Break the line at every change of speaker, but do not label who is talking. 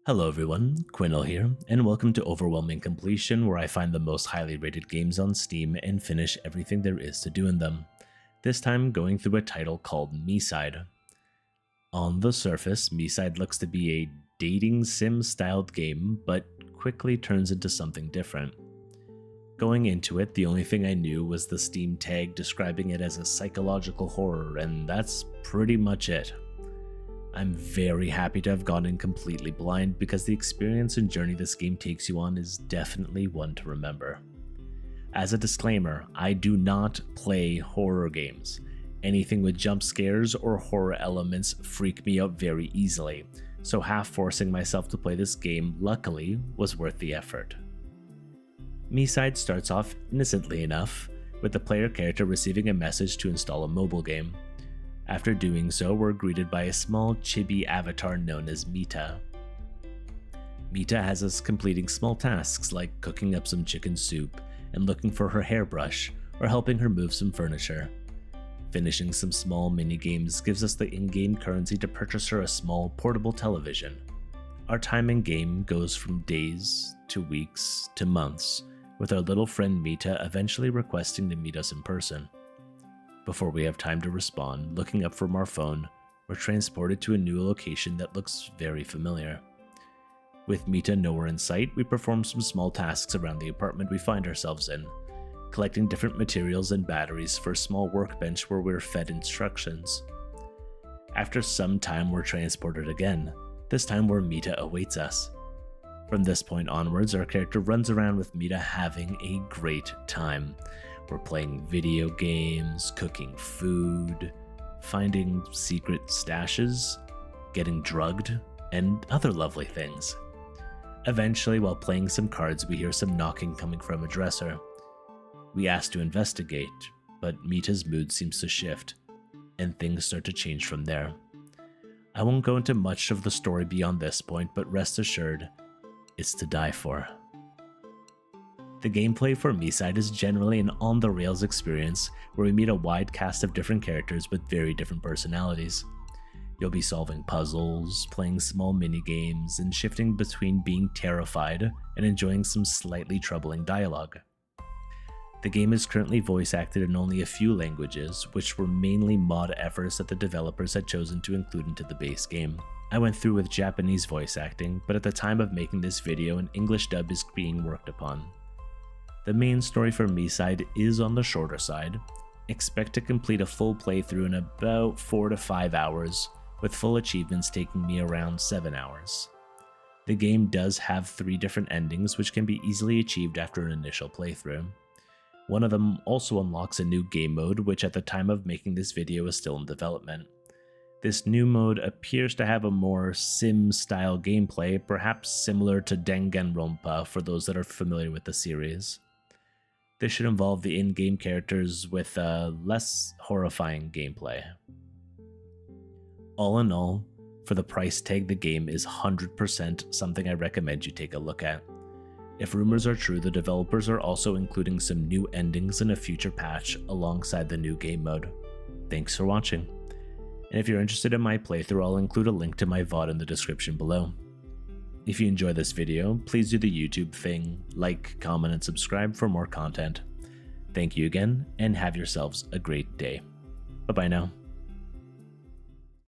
Hello everyone, Quinel here, and welcome to Overwhelming Completion, where I find the most highly rated games on Steam and finish everything there is to do in them. This time going through a title called MiSide. On the surface, MiSide looks to be a dating sim styled game, but quickly turns into something different. Going into it, the only thing I knew was the Steam tag describing it as a psychological horror, and that's pretty much it. I'm very happy to have gone in completely blind because the experience and journey this game takes you on is definitely one to remember. As a disclaimer, I do not play horror games. Anything with jump scares or horror elements freak me out very easily, so half forcing myself to play this game, luckily, was worth the effort. MiSide starts off innocently enough, with the player character receiving a message to install a mobile game. After doing so, we're greeted by a small chibi avatar known as Mita. Mita has us completing small tasks like cooking up some chicken soup and looking for her hairbrush or helping her move some furniture. Finishing some small mini-games gives us the in-game currency to purchase her a small portable television. Our time in game goes from days to weeks to months, with our little friend Mita eventually requesting to meet us in person. Before we have time to respond, looking up from our phone, we're transported to a new location that looks very familiar. With Mita nowhere in sight, we perform some small tasks around the apartment we find ourselves in, collecting different materials and batteries for a small workbench where we're fed instructions. After some time, we're transported again, this time where Mita awaits us. From this point onwards, our character runs around with Mita having a great time. We're playing video games, cooking food, finding secret stashes, getting drugged, and other lovely things. Eventually, while playing some cards, we hear some knocking coming from a dresser. We ask to investigate, but Mita's mood seems to shift, and things start to change from there. I won't go into much of the story beyond this point, but rest assured, it's to die for. The gameplay for MiSide is generally an on-the-rails experience where we meet a wide cast of different characters with very different personalities. You'll be solving puzzles, playing small mini-games, and shifting between being terrified and enjoying some slightly troubling dialogue. The game is currently voice acted in only a few languages, which were mainly mod efforts that the developers had chosen to include into the base game. I went through with Japanese voice acting, but at the time of making this video, an English dub is being worked upon. The main story for MiSide is on the shorter side. Expect to complete a full playthrough in about 4 to 5 hours, with full achievements taking me around 7 hours. The game does have 3 different endings which can be easily achieved after an initial playthrough. One of them also unlocks a new game mode, which at the time of making this video is still in development. This new mode appears to have a more sim-style gameplay, perhaps similar to Danganronpa for those that are familiar with the series. This should involve the in-game characters with less horrifying gameplay. All in all, for the price tag, the game is 100% something I recommend you take a look at. If rumors are true, the developers are also including some new endings in a future patch alongside the new game mode. Thanks for watching. And if you're interested in my playthrough, I'll include a link to my VOD in the description below. If you enjoy this video, please do the YouTube thing, like, comment, and subscribe for more content. Thank you again, and have yourselves a great day. Bye-bye now.